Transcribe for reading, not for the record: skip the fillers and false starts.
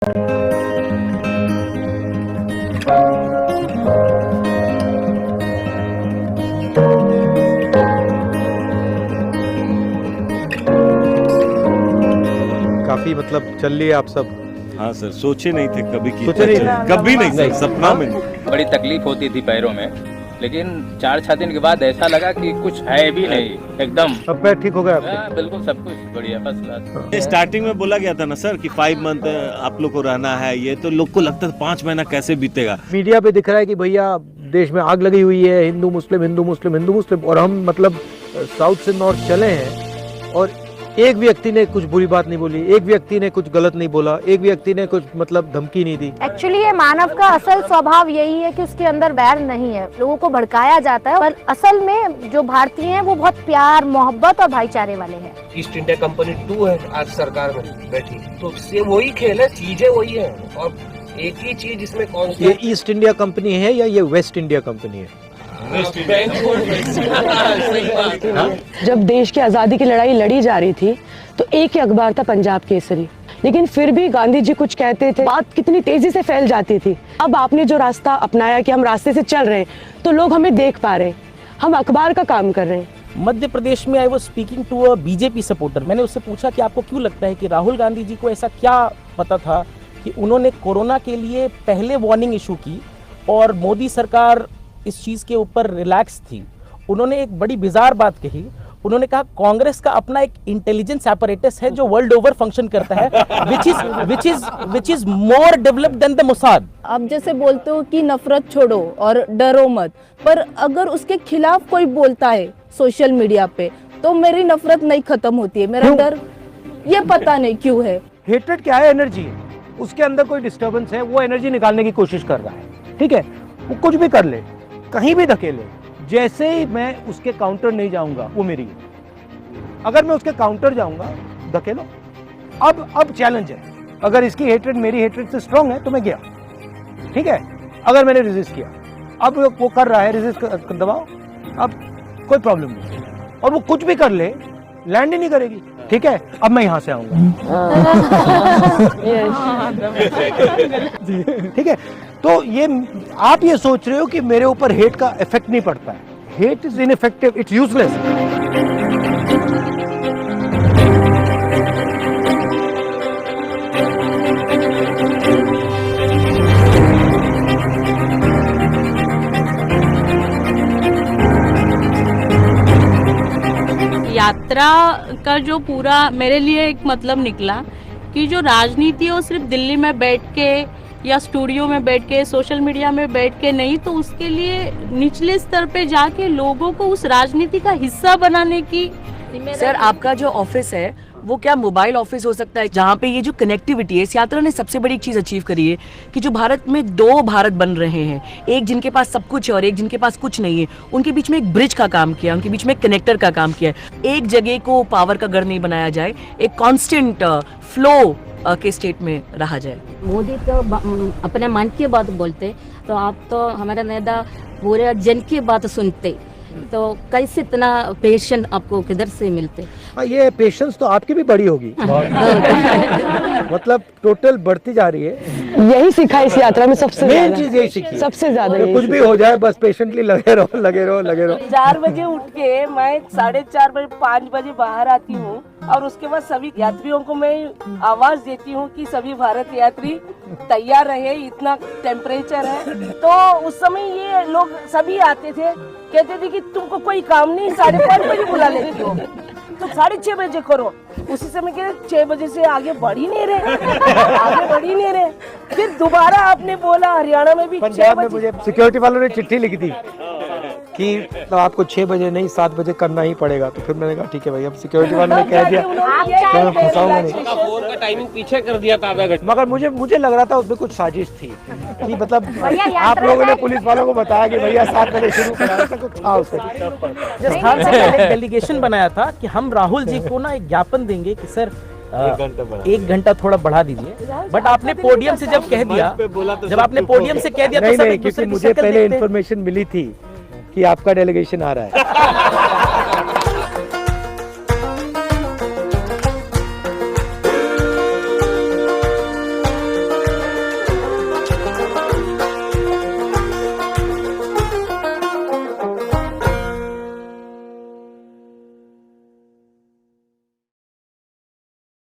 काफी मतलब चल लिए आप सब। हाँ सर, सोचे नहीं थे कभी की, सोचे नहीं थे। कभी नहीं सर, सपना में नहीं। बड़ी तकलीफ होती थी पैरों में, लेकिन 4-6 दिन के बाद ऐसा लगा कि कुछ है भी नहीं, एकदम अब पैर ठीक हो गए आपके? बिल्कुल सब कुछ बढ़िया, फर्स्ट क्लास। स्टार्टिंग में बोला गया था ना सर कि 5 मंथ आप लोग को रहना है, ये तो लोग को लगता था 5 महीना कैसे बीतेगा। मीडिया पे दिख रहा है कि भैया देश में आग लगी हुई है, हिंदू मुस्लिम हिंदू मुस्लिम हिंदू मुस्लिम, और हम मतलब साउथ से नॉर्थ चले हैं और एक व्यक्ति ने कुछ बुरी बात नहीं बोली, एक व्यक्ति ने कुछ गलत नहीं बोला, एक व्यक्ति ने कुछ मतलब धमकी नहीं दी। एक्चुअली ये मानव का असल स्वभाव यही है कि उसके अंदर बैर नहीं है, लोगों को भड़काया जाता है, पर असल में जो भारतीय हैं वो बहुत प्यार मोहब्बत और भाईचारे वाले हैं। ईस्ट इंडिया कंपनी 2 है आज सरकार में बैठी, तो सेम वही खेल है, चीजें वही है, और एक ही चीज इसमें कौन सी, ये ईस्ट इंडिया कंपनी है या ये वेस्ट इंडिया कंपनी है? जब देश की आज़ादी की लड़ाई लड़ी जा रही थी तो एक ही अखबार था पंजाब केसरी, लेकिन फिर भी गांधी जी कुछ कहते थे, बात कितनी तेजी से फैल जाती थी। अब आपने जो रास्ता अपनाया कि हम रास्ते से चल रहे हैं तो लोग हमें देख पा रहे हैं, हम अखबार का काम कर रहे हैं। मध्य प्रदेश में I was speaking to a BJP supporter. मैंने उससे पूछा कि आपको क्यों लगता है कि राहुल गांधी जी को ऐसा क्या पता था कि उन्होंने कोरोना के लिए पहले वार्निंग इशू की और मोदी सरकार इस चीज़ के ऊपर रिलैक्स थी। उन्होंने एक बड़ी बिजार बात कही, उन्होंने कहा कांग्रेस का अपना एक इंटेलिजेंस apparatus है जो वर्ल्ड ओवर फंक्शन करता है, which is more developed than the Mossad। आप जैसे बोलते हो कि नफरत छोड़ो और डरो मत, पर अगर उसके खिलाफ कोई बोलता है सोशल मीडिया पे तो मेरी नफरत नहीं खत्म होती है, मेरा डर ये पता नहीं क्यों है। हेट्रेड क्या है? एनर्जी है, उसके अंदर कोई डिस्टर्बेंस है, वो एनर्जी निकालने की कोशिश कर रहा है, ठीक है? वो कुछ भी कर ले, कहीं भी धकेले, जैसे ही मैं उसके काउंटर नहीं जाऊंगा वो मेरी है। अगर मैं उसके काउंटर जाऊंगा, धकेलो। अब चैलेंज है, अगर इसकी हेट्रेड मेरी हेट्रेड से स्ट्रांग है तो मैं गया, ठीक है? अगर मैंने रेजिस्ट किया, अब वो कर रहा है, रेजिस्ट दबाओ, अब कोई प्रॉब्लम नहीं, और वो कुछ भी कर ले, लैंड ही नहीं करेगी, ठीक है? अब मैं यहां से आऊंगा, ठीक है? तो ये आप ये सोच रहे हो कि मेरे ऊपर हेट का इफेक्ट नहीं पड़ता है। Hate is ineffective, it's useless. यात्रा का जो पूरा मेरे लिए एक मतलब निकला कि जो राजनीति है वो सिर्फ दिल्ली में बैठ के या स्टूडियो में बैठ के सोशल मीडिया में बैठ के नहीं, तो उसके लिए निचले स्तर पे जाके लोगों को उस राजनीति का हिस्सा बनाने की। सर आपका जो ऑफिस है वो क्या मोबाइल ऑफिस हो सकता है जहाँ पे ये जो कनेक्टिविटी है, इस यात्रा ने सबसे बड़ी चीज अचीव करी है कि जो भारत में 2 भारत बन रहे हैं, एक जिनके पास सब कुछ है और एक जिनके पास कुछ नहीं है, उनके बीच में एक ब्रिज का काम किया, उनके बीच में एक कनेक्टर का काम किया है। एक जगह को पावर का गढ़ नहीं बनाया जाए, एक कॉन्स्टेंट फ्लो के स्टेट में रहा जाए। मोदी तो अपने मन की बात बोलते, तो आप तो हमारे नेता पूरे जन की बात सुनते, तो कैसे इतना पेशेंट आपको किधर से मिलते? ये पेशेंस तो आपकी भी बड़ी होगी, मतलब टोटल बढ़ती जा रही है। यही सीखा इस यात्रा में सबसे मेन चीज यही सीखी, सबसे ज्यादा कुछ भी हो जाए बस पेशेंटली लगे रहो। 4 बजे उठ के मैं 4:30 बजे 5 बजे बाहर आती हूँ और उसके बाद सभी यात्रियों को मैं आवाज देती हूँ कि सभी भारत यात्री तैयार रहे, इतना टेम्परेचर है। तो उस समय ये लोग सभी आते थे, कहते थे कि तुमको कोई काम नहीं, 5:30 बजे बुला लेती हो, तो 6:30 बजे करो। उसी समय के 6 बजे से आगे बढ़ ही नहीं रहे। फिर दोबारा आपने बोला हरियाणा में भी पंजाब में मुझे सिक्योरिटी वालों ने चिट्ठी लिखी थी कि तो आपको 6 बजे नहीं 7 बजे करना ही पड़ेगा। तो फिर मैंने कहा ठीक है भाई, अब सिक्योरिटी वालों ने कह दिया तो मैं फंसाऊंगा नहीं। फोन का टाइमिंग पीछे कर दिया था आधा घंटा, मगर मुझे लग रहा था उसमें कुछ साजिश थी कि मतलब आप लोगों ने पुलिस वालों को बताया कि भैया 7 बजे शुरू करा, कुछ था उससे। राजस्थान से पहले डेलीगेशन बनाया था कि हम राहुल जी को ना एक ज्ञापन देंगे कि सर 1 घंटा थोड़ा बढ़ा दीजिए, बट आपने पोडियम से जब कह दिया, जब आपने पोडियम से कह दिया तो सब एक दूसरे की मुझे शक्ल पहले देखते। इन्फॉर्मेशन मिली थी कि आपका डेलीगेशन आ रहा है।